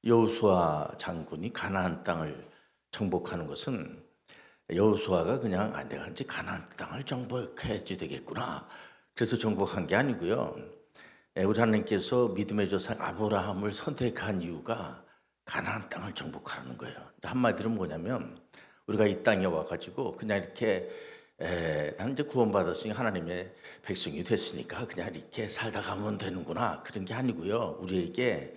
여호수아 장군이 가나안 땅을 정복하는 것은 여호수아가 그냥 내가 이제 가나안 땅을 정복해야지 되겠구나. 그래서 정복한 게 아니고요. 우리 하나님께서 믿음의 조상 아브라함을 선택한 이유가 가나안 땅을 정복하는 거예요. 한마디로 뭐냐면 우리가 이 땅에 와가지고 그냥 이렇게 나는 이제 구원받았으니 하나님의 백성이 됐으니까 그냥 이렇게 살다 가면 되는구나, 그런 게 아니고요. 우리에게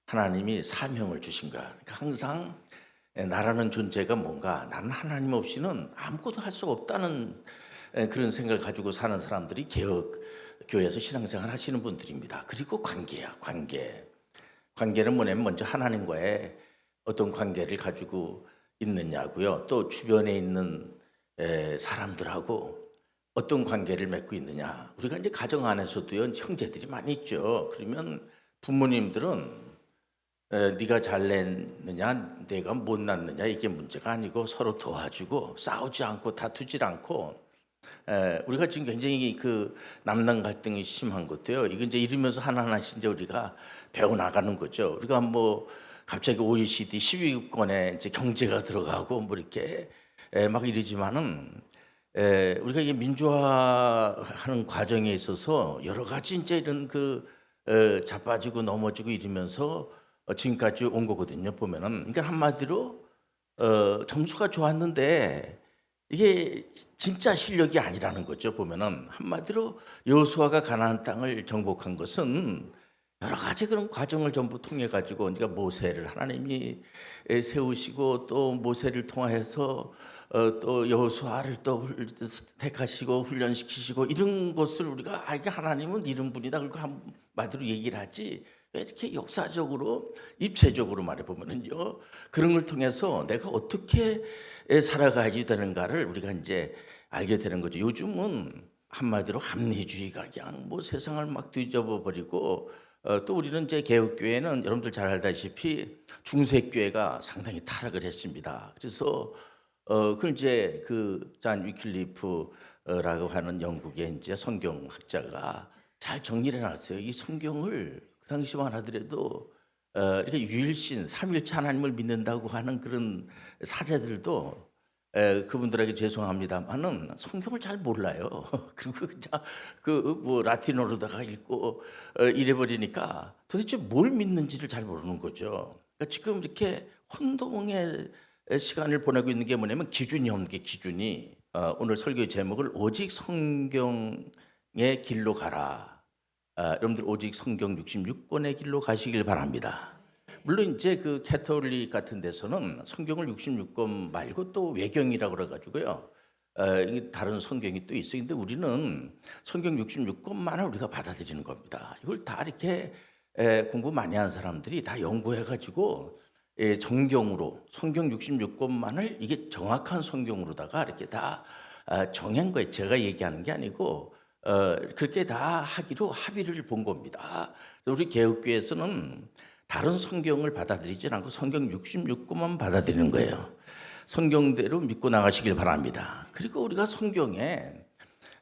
하나님이 사명을 주신 거야. 그러니까 항상 나라는 존재가 뭔가, 나는 하나님 없이는 아무것도 할 수 없다는 그런 생각을 가지고 사는 사람들이 개혁 교회에서 신앙생활 하시는 분들입니다. 그리고 관계야, 관계. 관계는 뭐냐면 먼저 하나님과의 어떤 관계를 가지고 있느냐고요. 또 주변에 있는 사람들하고 어떤 관계를 맺고 있느냐. 우리가 이제 가정 안에서도요, 형제들이 많이 있죠. 그러면 부모님들은 네가 잘냈느냐, 내가 못났느냐, 이게 문제가 아니고 서로 도와주고 싸우지 않고 다투질 않고, 우리가 지금 굉장히 그 남남 갈등이 심한 것도요. 이거 이제 이러면서 하나하나씩 이제 우리가 배워 나가는 거죠. 우리가 뭐 갑자기 OECD 10위권에 이제 경제가 들어가고 뭐 이렇게 막 이러지만은, 우리가 이게 민주화하는 과정에 있어서 여러 가지 이제 이런 자빠지고 넘어지고 이러면서 지금까지 온 거거든요. 보면은, 그러니까 한마디로 점수가 좋았는데 이게 진짜 실력이 아니라는 거죠. 보면은 한마디로 여호수아가 가나안 땅을 정복한 것은 여러 가지 그런 과정을 전부 통해 가지고, 그러니까 모세를 하나님이 세우시고 또 모세를 통하여서 또 여호수아를 또 택하시고 훈련시키시고 이런 것을 우리가 이게 하나님은 이런 분이다, 그리고 한마디로 얘기를 하지, 왜 이렇게 역사적으로 입체적으로 말해 보면은요, 그런 걸 통해서 내가 어떻게 살아가야지 되는가를 우리가 이제 알게 되는 거죠. 요즘은 한마디로 합리주의가 그냥 뭐 세상을 막 뒤집어 버리고, 또 우리는 이제 개혁교회는 여러분들 잘 알다시피 중세교회가 상당히 타락을 했습니다. 그래서 그걸 이제 그잔 위클리프라고 하는 영국의 이제 성경학자가 잘 정리를 해놨어요. 이 성경을 그 당시만 하더라도 이렇게 유일신 삼일체 하나님을 믿는다고 하는 그런 사제들도 그분들에게 죄송합니다만은 성경을 잘 몰라요. 그리고 그냥 뭐 라틴어로다가 읽고 이래 버리니까 도대체 뭘 믿는지를 잘 모르는 거죠. 그러니까 지금 이렇게 혼동의 시간을 보내고 있는 게 뭐냐면 기준이 없는 게, 기준이. 오늘 설교의 제목을 오직 성경의 길로 가라. 여러분들 오직 성경 66권의 길로 가시길 바랍니다. 물론 이제 그 캐톨릭 같은 데서는 성경을 66권 말고 또 외경이라고 그래 가지고요. 이게 다른 성경이 또 있어요. 근데 우리는 성경 66권만을 우리가 받아들이는 겁니다. 이걸 다 이렇게 공부 많이 한 사람들이 다 연구해 가지고 정경으로 성경 66권만을 이게 정확한 성경으로다가 이렇게 다 정한 거예요. 제가 얘기하는 게 아니고 그렇게 다 하기로 합의를 본 겁니다. 우리 개혁교회에서는 다른 성경을 받아들이지 않고 성경 66권만 받아들이는 거예요. 성경대로 믿고 나가시길 바랍니다. 그리고 우리가 성경에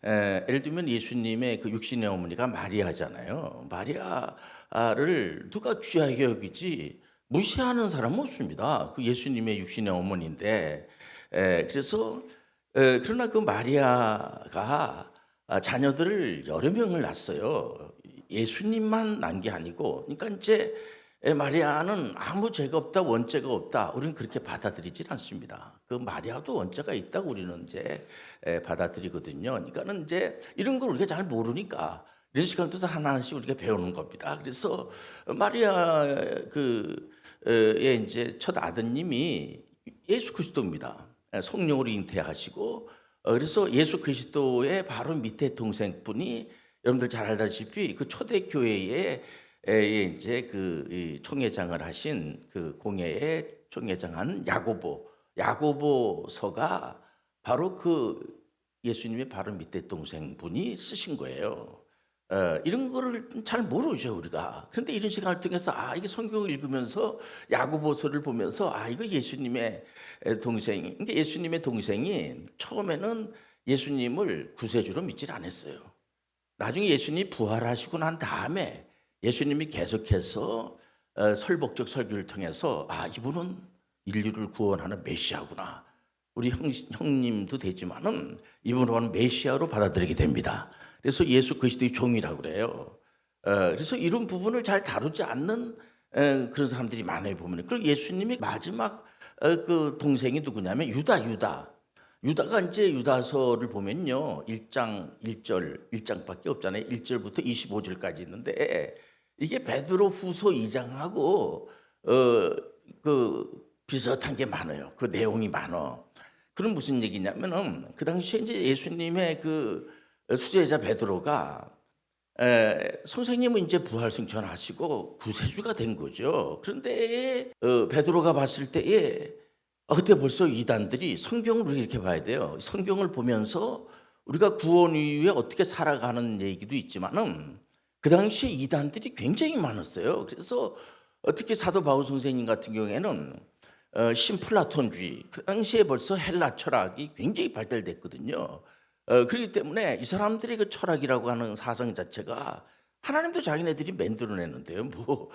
예를 들면 예수님의 그 육신의 어머니가 마리아잖아요. 마리아를 누가 귀하게 여기지 무시하는 사람은 없습니다. 그 예수님의 육신의 어머니인데, 그래서 그러나 그 마리아가 자녀들을 여러 명을 낳았어요. 예수님만 낳은 게 아니고, 그러니까 이제 마리아는 아무 죄가 없다, 원죄가 없다, 우리는 그렇게 받아들이질 않습니다. 그 마리아도 원죄가 있다고 우리는 이제 받아들이거든요. 그러니까는 이제 이런 걸 우리가 잘 모르니까 이런 시간도 하나씩 우리가 배우는 겁니다. 그래서 마리아 의 이제 첫 아드님이 예수 그리스도입니다. 성령으로 잉태하시고, 그래서 예수 그리스도의 바로 밑에 동생분이 여러분들 잘 알다시피 그 초대 교회에 이제 이 총회장을 하신 그 공회의 총회장한 야고보서가 바로 그 예수님의 바로 밑에 동생분이 쓰신 거예요. 이런 거를 잘 모르죠 우리가. 그런데 이런 시간을 통해서 이게 성경을 읽으면서 야고보서를 보면서 이거 예수님의 동생. 그러니까 예수님의 동생이 처음에는 예수님을 구세주로 믿질 않았어요. 나중에 예수님이 부활하시고 난 다음에 예수님이 계속해서 설복적 설교를 통해서 이분은 인류를 구원하는 메시아구나. 우리 형님도 되지만은 이분은 메시아로 받아들이게 됩니다. 그래서 예수 그리스도의 종이라고 그래요. 그래서 이런 부분을 잘 다루지 않는 그런 사람들이 많아요 보면. 그리고 예수님의 마지막 그 동생이 누구냐면 유다가 이제 유다서를 보면요 1장 1절 1장밖에 없잖아요. 1절부터 25절까지 있는데 이게 베드로 후서 2장하고 그 비슷한 게 많아요. 그 내용이 많아. 그럼 무슨 얘기냐면은 그 당시에 이제 예수님의 그 수제자 베드로가 선생님은 이제 부활 승천하시고 구세주가 된 거죠. 그런데 베드로가 봤을 때에 그때 벌써 이단들이 성경을 우리가 이렇게 봐야 돼요. 성경을 보면서 우리가 구원 이후에 어떻게 살아가는 얘기도 있지만은 그 당시에 이단들이 굉장히 많았어요. 그래서 특히 사도 바울 선생님 같은 경우에는 신플라톤주의, 그 당시에 벌써 헬라 철학이 굉장히 발달됐거든요. 그렇기 때문에 이 사람들의 그 철학이라고 하는 사상 자체가 하나님도 자기네들이 만들어내는데요. 뭐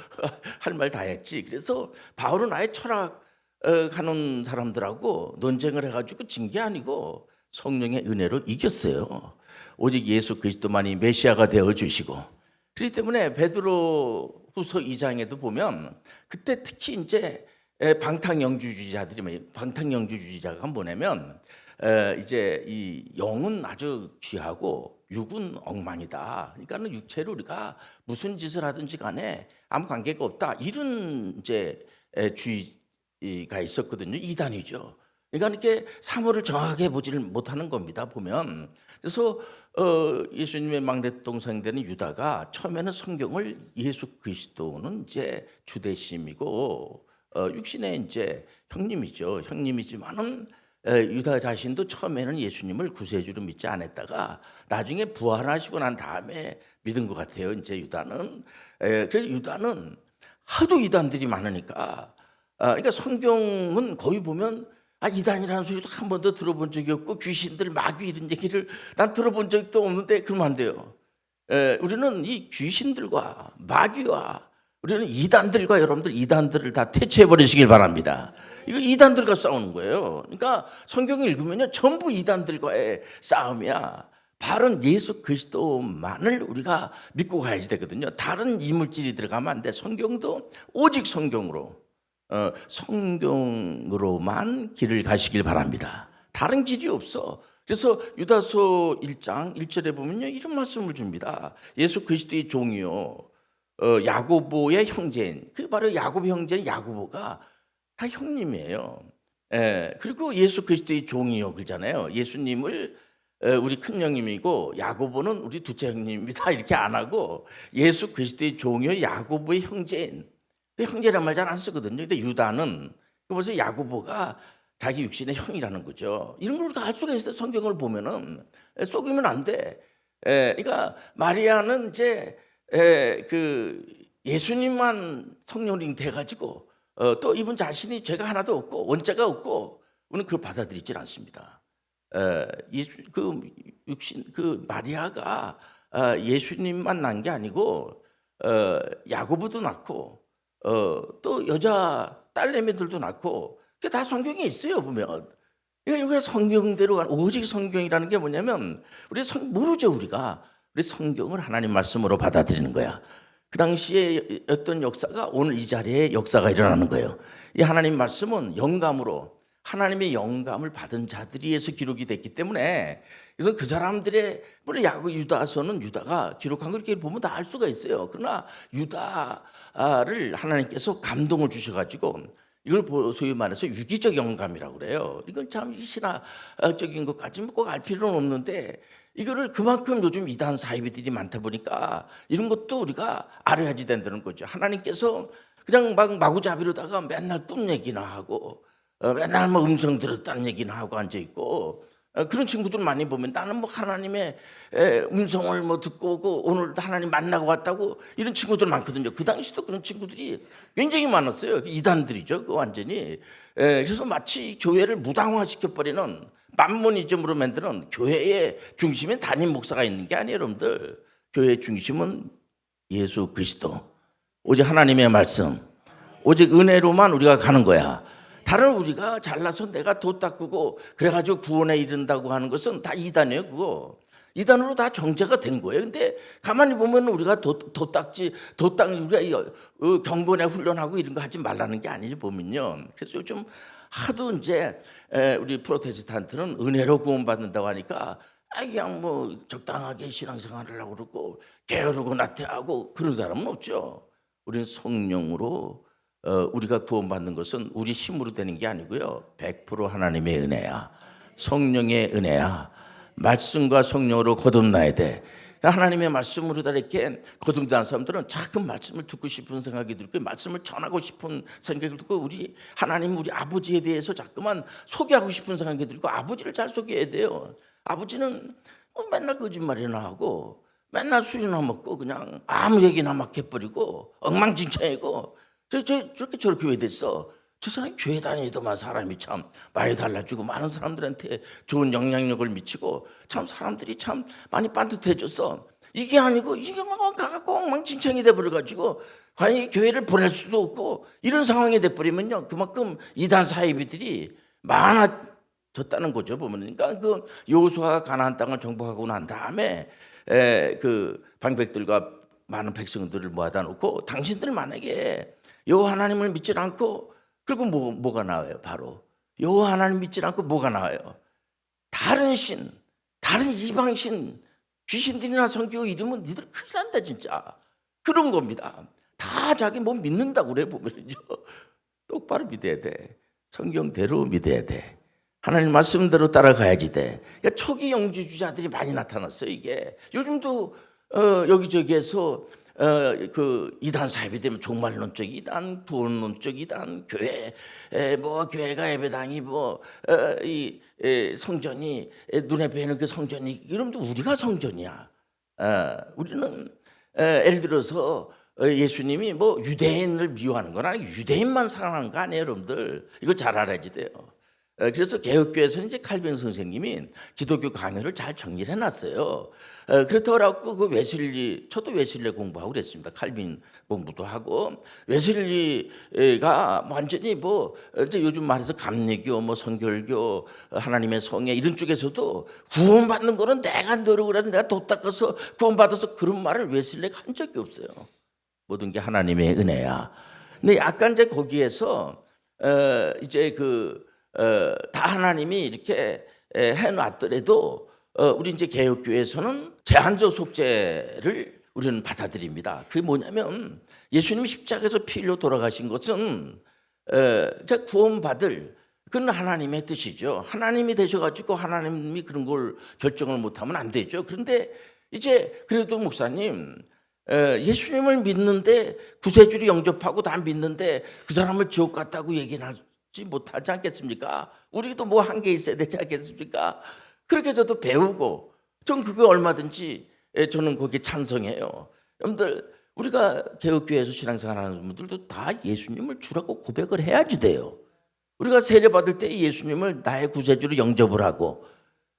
할 말 다 했지. 그래서 바울은 아예 철학 하는 사람들하고 논쟁을 해가지고 진 게 아니고 성령의 은혜로 이겼어요. 오직 예수 그리스도만이 메시아가 되어 주시고. 그렇기 때문에 베드로 후서 2장에도 보면 그때 특히 이제 방탕영주주의자가 뭐냐면 이제 이 영은 아주 귀하고 육은 엉망이다. 그러니까는 육체로 우리가 무슨 짓을 하든지 간에 아무 관계가 없다. 이런 이제 주의가 있었거든요. 이단이죠. 그러니까 이렇게 사물을 정확하게 보지를 못하는 겁니다. 보면 그래서 예수님의 막내 동생 되는 유다가 처음에는 성경을 예수 그리스도는 이제 주대심이고 육신의 이제 형님이죠. 형님이지만은 유다 자신도 처음에는 예수님을 구세주로 믿지 않았다가 나중에 부활하시고 난 다음에 믿은 것 같아요. 이제 유다는 그래서 유다는 하도 이단들이 많으니까 그러니까 성경은 거의 보면 이단이라는 소리도 한 번도 들어본 적이 없고 귀신들 마귀 이런 얘기를 난 들어본 적도 없는데 그러면 안 돼요. 우리는 이 귀신들과 마귀와 우리는 이단들과 여러분들 이단들을 다 퇴치해 버리시길 바랍니다. 이거 이단들과 싸우는 거예요. 그러니까 성경을 읽으면요 전부 이단들과의 싸움이야. 바른 예수 그리스도만을 우리가 믿고 가야지 되거든요. 다른 이물질이 들어가면 안 돼. 성경도 오직 성경으로만 길을 가시길 바랍니다. 다른 길이 없어. 그래서 유다서 1장 1절에 보면요 이런 말씀을 줍니다. 예수 그리스도의 종이요 야고보의 형제인, 그 바로 야고보 형제인 야고보가 다 형님이에요. 그리고 예수 그리스도의 종이요 그러잖아요. 예수님을 우리 큰 형님이고 야고보는 우리 둘째 형님입니다. 이렇게 안 하고 예수 그리스도의 종이요 야고보의 형제인. 형제란 말 잘 안 쓰거든요. 근데 유다는 벌써 야고보가 자기 육신의 형이라는 거죠. 이런 걸 우리가 알 수가 있어요. 성경을 보면은 속이면 안 돼. 그러니까 마리아는 이제 그 예수님만 성령이 돼가지고 또 이분 자신이 죄가 하나도 없고 원죄가 없고 우리는 그걸 받아들이질 않습니다. 그 마리아가 예수님만 낳은 게 아니고 야고보도 낳고 또 여자 딸내미들도 낳고 그게 다 성경에 있어요 보면. 그러니까 우리가 성경대로 오직 성경이라는 게 뭐냐면 모르죠 우리가. 우리 성경을 하나님 말씀으로 받아들이는 거야. 그 당시에 어떤 역사가 오늘 이 자리에 역사가 일어나는 거예요. 이 하나님 말씀은 영감으로 하나님의 영감을 받은 자들이 의해서 기록이 됐기 때문에 그래서 그 사람들의 물론 유다서는 유다가 기록한 걸 이렇게 보면 다 알 수가 있어요. 그러나 유다를 하나님께서 감동을 주셔가지고 이걸 소위 말해서 유기적 영감이라고 그래요. 이건 참 신화적인 것까지 꼭 알 필요는 없는데 이거를 그만큼 요즘 이단 사이비들이 많다 보니까 이런 것도 우리가 알아야지 된다는 거죠. 하나님께서 그냥 막 마구잡이로다가 맨날 꿈 얘기나 하고 맨날 뭐 음성 들었다는 얘기나 하고 앉아 있고 그런 친구들 많이 보면 나는 뭐 하나님의 음성을 뭐 듣고 오고 오늘 하나님 만나고 왔다고 이런 친구들 많거든요. 그 당시도 그런 친구들이 굉장히 많았어요. 이단들이죠. 그 완전히. 그래서 마치 교회를 무당화시켜버리는 만모니즘으로 만드는 교회의 중심에 담임 목사가 있는 게 아니에요. 여러분들. 교회의 중심은 예수 그리스도 오직 하나님의 말씀 오직 은혜로만 우리가 가는 거야. 다른 우리가 잘나서 내가 도 닦고 그래가지고 구원에 이른다고 하는 것은 다 이단이에요. 그거 이단으로 다 정죄가 된 거예요. 근데 가만히 보면 우리가 도 닦지, 우리가 경건에 훈련하고 이런 거 하지 말라는 게 아니지 보면요. 그래서 요즘 하도 이제 우리 프로테스탄트는 은혜로 구원받는다고 하니까 그냥 뭐 적당하게 신앙생활을 하고 그러고 게으르고 나태하고 그런 사람은 없죠. 우리는 성령으로 우리가 구원받는 것은 우리 힘으로 되는 게 아니고요. 100% 하나님의 은혜야. 성령의 은혜야. 말씀과 성령으로 거듭나야 돼. 하나님의 말씀으로 다 이렇게 거듭난 사람들은 작은 말씀을 듣고 싶은 생각이 들고 말씀을 전하고 싶은 생각이 들고 우리 하나님 우리 아버지에 대해서 자꾸만 소개하고 싶은 생각이 들고 아버지를 잘 소개해야 돼요. 아버지는 맨날 거짓말이나 하고 맨날 술이나 먹고 그냥 아무 얘기나 막 해버리고 엉망진창이고 저렇게 왜 됐어? 저 사람이 교회 다니더만 사람이 참 많이 달라지고 많은 사람들한테 좋은 영향력을 미치고 참 사람들이 참 많이 반듯해졌어. 이게 아니고 이게 막 가갖고 엉망진창이 돼버려가지고 과연 교회를 보낼 수도 없고 이런 상황이 돼버리면요 그만큼 이단 사이비들이 많아졌다는 거죠 보면. 그러니까 그 여호수아가 가나안 땅을 정복하고 난 다음에 그 방백들과 많은 백성들을 모아다 놓고 당신들 만약에 여호와 하나님을 믿지 않고 그리고 뭐가 나와요? 바로 여호와 하나님 믿지 않고 뭐가 나와요? 다른 신, 다른 이방신, 귀신들이나 섬기고 이러면 니들 큰일 난다 진짜. 그런 겁니다. 다 자기 뭐 믿는다고 그래 보면요. 똑바로 믿어야 돼. 성경대로 믿어야 돼. 하나님 말씀대로 따라가야지 돼. 그러니까 초기 영주주자들이 많이 나타났어요. 이게 요즘도 여기저기에서 그 이단 사입이 되면 종말론적 이단, 구원론적 이단, 교회 뭐 교회가 예배당이 이 성전이 눈에 뵈는 그 성전이 이러면 우리가 성전이야. 우리는 예를 들어서 예수님이 뭐 유대인을 미워하는 건 아니고 유대인만 사랑하는 거 아니에요, 여러분들. 이걸 잘 알아야지 돼요. 그래서 개혁교회에서는 이제 칼빈 선생님이 기독교 강요를 잘 정리를 해놨어요. 그렇다고 그 웨슬리, 저도 웨슬리 공부하고 그랬습니다. 칼빈 공부도 하고 웨슬리가 완전히 뭐 이제 요즘 말해서 감리교, 뭐 선결교, 하나님의 성애 이런 쪽에서도 구원받는 거는 내가 노력을 해서 내가 도 닦아서 구원받아서 그런 말을 웨슬리가 한 적이 없어요. 모든 게 하나님의 은혜야. 근데 약간 이제 거기에서 이제 다 하나님이 이렇게 해놨더라도 우리 이제 개혁교회에서는 제한적 속죄를 우리는 받아들입니다. 그게 뭐냐면 예수님이 십자가에서 피 흘려 돌아가신 것은 구원받을 그건 하나님의 뜻이죠. 하나님이 되셔가지고 하나님이 그런 걸 결정을 못하면 안 되죠. 그런데 이제 그래도 목사님 예수님을 믿는데 구세주를 영접하고 다 믿는데 그 사람을 지옥 갔다고 얘기는 하지 못하지 않겠습니까? 우리도 뭐 한 게 있어야 되지 않겠습니까? 그렇게 저도 배우고 전 그거 얼마든지 저는 거기에 찬성해요. 여러분들 우리가 개혁교회에서 신앙생활하는 분들도 다 예수님을 주라고 고백을 해야지 돼요. 우리가 세례받을 때 예수님을 나의 구세주로 영접을 하고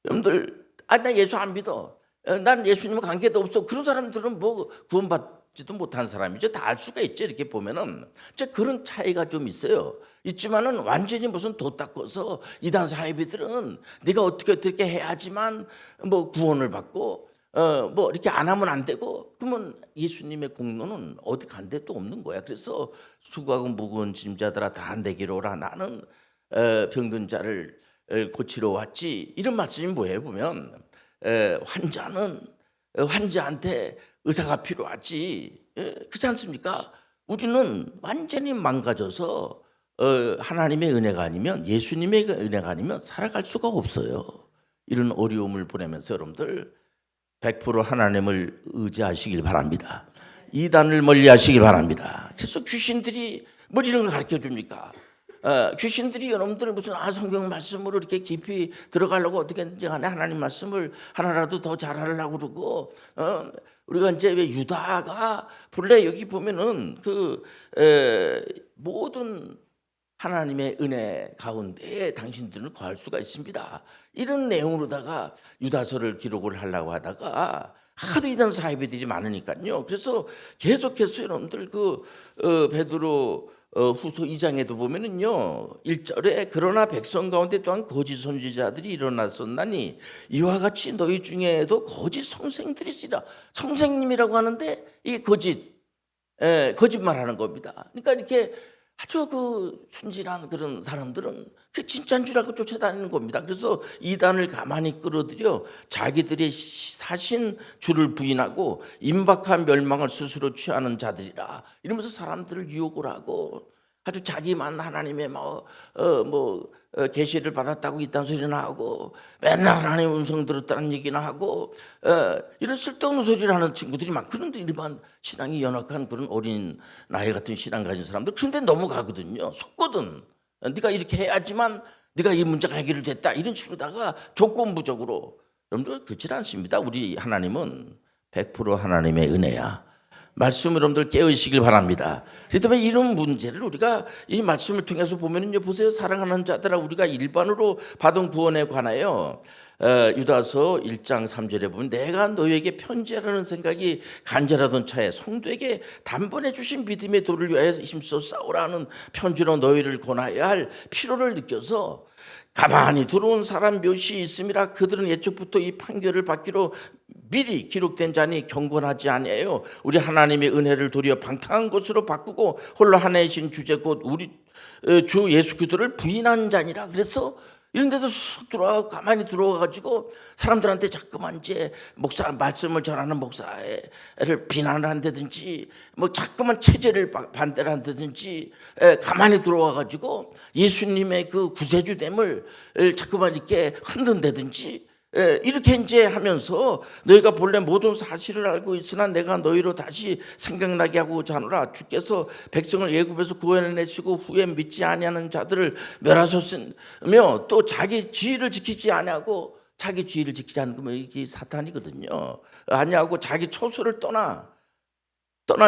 여러분들 나 예수 안 믿어. 난 예수님과 관계도 없어. 그런 사람들은 뭐 구원받지도 못한 사람이죠. 다 알 수가 있죠. 이렇게 보면은 그런 차이가 좀 있어요. 있지만은 완전히 무슨 도 닦아서 이단 사이비들은 네가 어떻게 해야지만 뭐 구원을 받고 뭐 이렇게 안 하면 안 되고 그러면 예수님의 공로는 어디 간 데도 없는 거야. 그래서 수고하고 무거운 짐자들아 다 내게로 오라. 나는 병든 자를 고치러 왔지. 이런 말씀이 뭐예요? 보면 환자는 환자한테 의사가 필요하지. 그렇지 않습니까? 우리는 완전히 망가져서 하나님의 은혜가 아니면 예수님의 은혜가 아니면 살아갈 수가 없어요. 이런 어려움을 보내면서 여러분들 100% 하나님을 의지하시길 바랍니다. 이단을 멀리하시길 바랍니다. 그래서 귀신들이 뭐 이런 걸 가르쳐 줍니까? 귀신들이 여러분들 무슨 성경 말씀으로 이렇게 깊이 들어가려고 어떻게든지 간에 하나님 말씀을 하나라도 더 잘하려고 그러고 우리가 이제 왜 유다가 본래 여기 보면은 모든 하나님의 은혜 가운데 당신들은 거할 수가 있습니다. 이런 내용으로다가 유다서를 기록을 하려고 하다가 하도 이단 사이비들이 많으니까요. 그래서 계속해서 여러분들 베드로 후서 2장에도 보면은요 1절에 그러나 백성 가운데 또한 거짓 선지자들이 일어났었나니 이와 같이 너희 중에도 거짓 성생들이시라. 성생님이라고 하는데 이게 거짓말하는 겁니다. 그러니까 이렇게 아주 그 순진한 그런 사람들은 그 진짜인 줄 알고 쫓아다니는 겁니다. 그래서 이단을 가만히 끌어들여 자기들의 사신 주를 부인하고 임박한 멸망을 스스로 취하는 자들이라 이러면서 사람들을 유혹을 하고 아주 자기만 하나님의 계시를 받았다고 이딴 소리나 하고 맨날 하나님 음성 들었다는 얘기나 하고 이런 쓸데없는 소리를 하는 친구들이 막 그런데 일반 신앙이 연약한 그런 어린 나이 같은 신앙 가진 사람들 그런데 넘어가거든요. 속거든. 네가 이렇게 해야지만 네가 이 문제가 해결됐다 이런 식으로다가 조건부적으로. 여러분들 그렇지 않습니다. 우리 하나님은 100% 하나님의 은혜야. 말씀 여러분들 깨우시길 바랍니다. 그렇기 때문에 이런 문제를 우리가 이 말씀을 통해서 보면은요, 보세요. 사랑하는 자들아, 우리가 일반으로 받은 구원에 관하여 유다서 1장 3절에 보면 내가 너희에게 편지하라는 생각이 간절하던 차에 성도에게 단번에 주신 믿음의 도를 위하여 힘써 싸우라는 편지로 너희를 권하여야 할 필요를 느껴서 가만히 들어온 사람 몇이 있음이라 그들은 예초부터 이 판결을 받기로 미리 기록된 자니 경건하지 아니에요. 우리 하나님의 은혜를 도리어 방탕한 것으로 바꾸고 홀로 하나이신 주제 곧 우리 주 예수 그리스도를 부인한 자니라. 그래서 이런 데도 들어와 가만히 들어와 가지고 사람들한테 자꾸만 이제 목사 말씀을 전하는 목사를 비난을 한다든지 뭐 자꾸만 체제를 반대를 한다든지 가만히 들어와 가지고 예수님의 그 구세주됨을 자꾸만 이렇게 흔든다든지 이렇게 이제 하면서 너희가 본래 모든 사실을 알고 있으나 내가 너희로 다시 생각나게 하고자 하노라. 주께서 백성을 애굽에서 구원해내시고 후에 믿지 아니하는 자들을 멸하셨으며 또 자기 지위를 지키지 아니하고 자기 지위를 지키지 않는 거면 이게 사탄이거든요. 아니하고 자기 처소를 떠난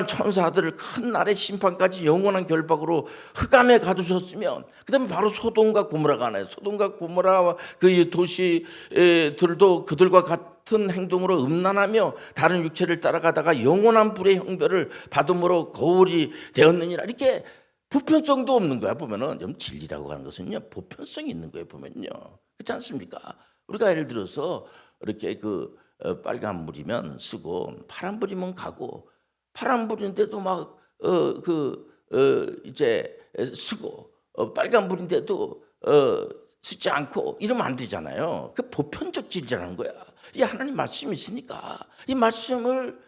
천사들을 큰 날의 심판까지 영원한 결박으로 흑암에 가두셨으면 그다음에 바로 소돔과 고모라가 나요. 소돔과 고모라와 그 도시들도 그들과 같은 행동으로 음란하며 다른 육체를 따라가다가 영원한 불의 형벌을 받음으로 거울이 되었느니라. 이렇게 보편성도 없는 거야. 보면은 진리라고 하는 것은요 보편성이 있는 거예요. 보면요 그렇지 않습니까? 우리가 예를 들어서 이렇게 빨간 불이면 쓰고 파란 불이면 가고 파란 불인데도 이제 쓰고 빨간 불인데도 쓰지 않고 이러면 안 되잖아요. 그 보편적 진리라는 거야. 이 하나님 말씀이 있으니까 이 말씀을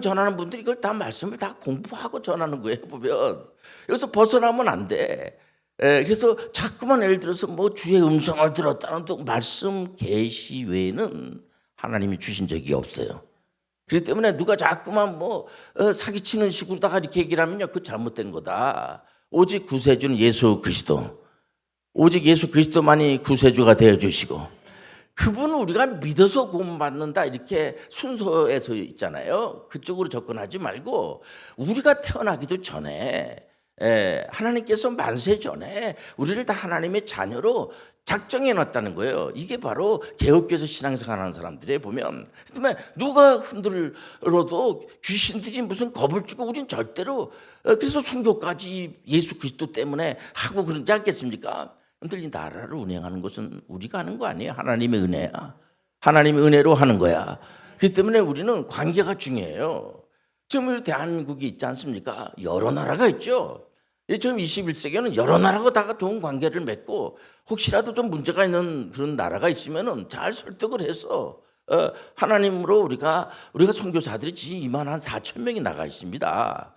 전하는 분들이 이걸 다 말씀을 다 공부하고 전하는 거예요. 보면 여기서 벗어나면 안 돼. 그래서 자꾸만 예를 들어서 뭐 주의 음성을 들었다는 또 말씀 계시 외에는 하나님이 주신 적이 없어요. 그렇기 때문에 누가 자꾸만 사기치는 식으로다가 이렇게 얘기를 하면요, 그 잘못된 거다. 오직 구세주는 예수 그리스도. 오직 예수 그리스도만이 구세주가 되어주시고 그분은 우리가 믿어서 구원받는다 이렇게 순서에서 있잖아요. 그쪽으로 접근하지 말고 우리가 태어나기도 전에 하나님께서 만세 전에 우리를 다 하나님의 자녀로 작정해 놨다는 거예요. 이게 바로 개혁교에서 신앙생활하는 사람들에 보면 누가 흔들어도 귀신들이 무슨 겁을 주고 우린 절대로 그래서 순교까지 예수 그리스도 때문에 하고 그러지 않겠습니까? 여러분들 이 나라를 운영하는 것은 우리가 하는 거 아니에요. 하나님의 은혜야. 하나님의 은혜로 하는 거야. 그렇기 때문에 우리는 관계가 중요해요. 지금 우리 대한민국이 있지 않습니까? 여러 나라가 있죠. 지금 21세기에는 여러 나라가 다 좋은 관계를 맺고 혹시라도 좀 문제가 있는 그런 나라가 있으면은 잘 설득을 해서 하나님으로 우리가 선교사들이 지금 이만 4천 명이 나가 있습니다.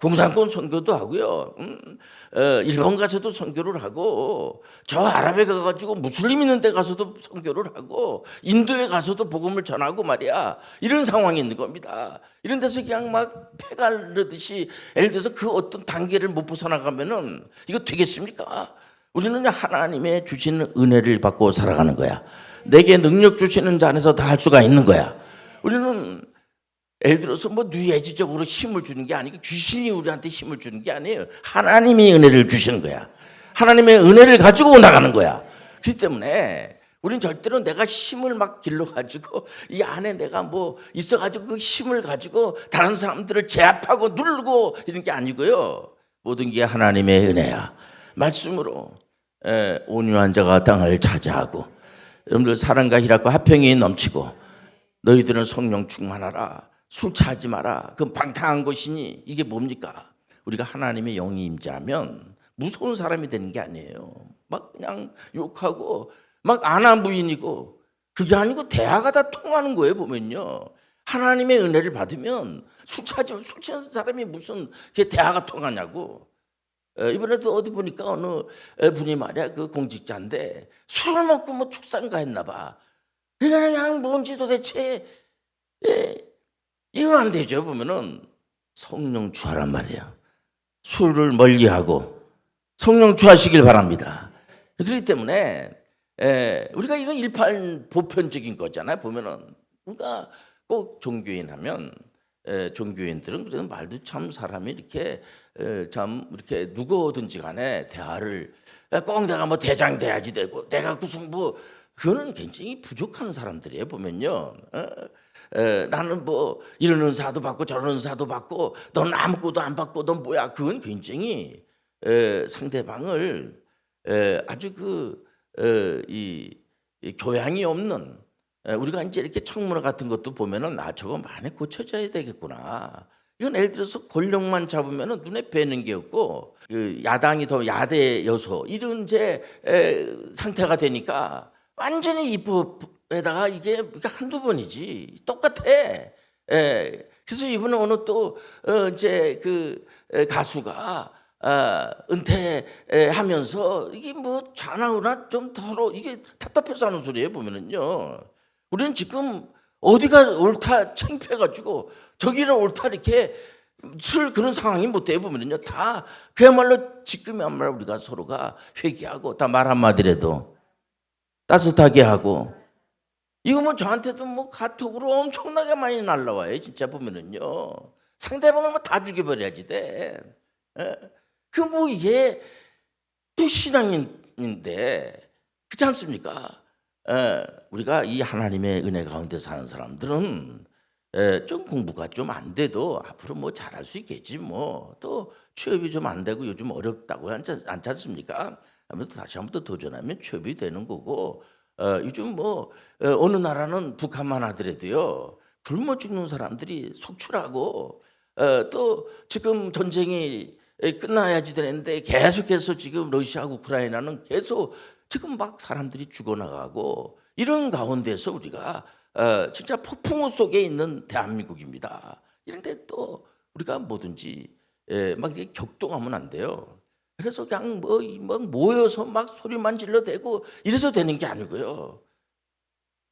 공산권 선교도 하고요. 일본 가서도 선교를 하고 저 아랍에 가가지고 무슬림 있는 데 가서도 선교를 하고 인도에 가서도 복음을 전하고 말이야. 이런 상황이 있는 겁니다. 이런 데서 그냥 막 패가르듯이 예를 들어서 그 어떤 단계를 못 벗어나가면은 이거 되겠습니까? 우리는 하나님의 주시는 은혜를 받고 살아가는 거야. 내게 능력 주시는 자 안에서 다 할 수가 있는 거야. 우리는 예를 들어서 뇌지적으로 힘을 주는 게 아니고 귀신이 우리한테 힘을 주는 게 아니에요. 하나님이 은혜를 주시는 거야. 하나님의 은혜를 가지고 나가는 거야. 그렇기 때문에 우리는 절대로 내가 힘을 막 길러가지고 이 안에 내가 있어가지고 그 힘을 가지고 다른 사람들을 제압하고 누르고 이런 게 아니고요. 모든 게 하나님의 은혜야. 말씀으로 온유한 자가 땅을 차지하고 여러분들 사랑과 희락과 화평이 넘치고 너희들은 성령 충만하라. 술 취하지 마라. 그 방탕한 것이니 이게 뭡니까? 우리가 하나님의 영이 임재하면 무서운 사람이 되는 게 아니에요. 막 그냥 욕하고 막 아나무인이고 그게 아니고 대화가 다 통하는 거예요. 보면요. 하나님의 은혜를 받으면 술 취하는 사람이 무슨 대화가 통하냐고. 이번에도 어디 보니까 어느 분이 말이야 그 공직자인데 술을 먹고 뭐 축산가 했나 봐. 그냥 뭔지 도대체 이거 안 되죠. 보면은 성령 주하란 말이야. 술을 멀리하고 성령 주하시길 바랍니다. 그렇기 때문에 우리가 이거 일반 보편적인 거잖아요. 보면은 우리가 꼭 종교인 하면 종교인들은 그래도 말도 참 사람이 이렇게 참 이렇게 누구든지 간에 대화를 꼭 내가 뭐 대장 돼야지 되고 내가 무슨 뭐 그거는 굉장히 부족한 사람들이에요. 보면요. 나는 뭐 이런 은사도 받고 저런 은사도 받고 넌 아무것도 안 받고 넌 뭐야. 그건 굉장히 상대방을 아주 이 교양이 없는 우리가 이제 이렇게 청문회 같은 것도 보면은 저거 많이 고쳐져야 되겠구나. 이건 예를 들어서 권력만 잡으면은 눈에 뵈는 게 없고 그 야당이 더 야대 여소 이런 이제 상태가 되니까 완전히 입법에다가 이게 한두 번이지 똑같아. 그래서 이번에 어느 또 이제 그 가수가 은퇴하면서 이게 뭐 자나우나 좀 더러 이게 답답해서 하는 소리예요. 보면은요. 우리는 지금 어디가 옳다 창피해가지고 저기를 옳다 이렇게 그런 상황이 못 돼. 보면은요. 다 그야말로 지금이야말로 우리가 서로가 회개하고 다 말 한마디라도 따뜻하게 하고 이거 뭐 저한테도 뭐 카톡으로 엄청나게 많이 날라와요. 진짜 보면은요. 상대방을 뭐 다 죽여버려야지 돼. 그 뭐 이게 또 신앙인인데 그렇지 않습니까? 우리가 이 하나님의 은혜 가운데 사는 사람들은 좀 공부가 좀 안 돼도 앞으로 뭐 잘할 수 있겠지 뭐 또 취업이 좀 안 되고 요즘 어렵다고 않지 않습니까? 아무래도 다시 한번 또 도전하면 취업이 되는 거고 요즘 뭐 어느 나라는 북한만 하더라도요 굶어 죽는 사람들이 속출하고 또 지금 전쟁이 끝나야지 되는데 계속해서 지금 러시아하고 우크라이나는 계속 지금 막 사람들이 죽어나가고 이런 가운데서 우리가 진짜 폭풍우 속에 있는 대한민국입니다. 이런데 또 우리가 뭐든지 막 이렇게 격동하면 안 돼요. 그래서 그냥 막 모여서 막 소리만 질러대고 이래서 되는 게 아니고요.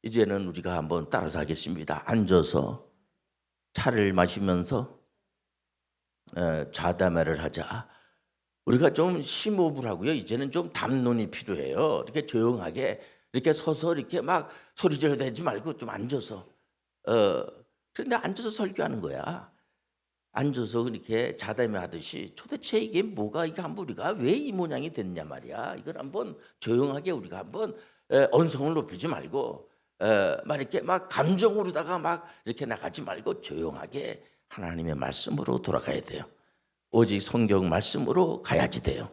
이제는 우리가 한번 따라서 하겠습니다. 앉아서 차를 마시면서 좌담회를 하자. 우리가 좀 심호흡을 하고요. 이제는 좀 담론이 필요해요. 이렇게 조용하게 이렇게 서서 이렇게 막 소리 지르대지 말고 좀 앉아서. 그런데 앉아서 설교하는 거야. 앉아서 이렇게 자담회 하듯이 도대체 이게 뭐가 이게 한번 우리가 왜 이 모양이 됐냐 말이야. 이걸 한번 조용하게 우리가 한번 언성을 높이지 말고 막 이렇게 막 감정으로다가 막 이렇게 나가지 말고 조용하게 하나님의 말씀으로 돌아가야 돼요. 오직 성경 말씀으로 가야지 돼요.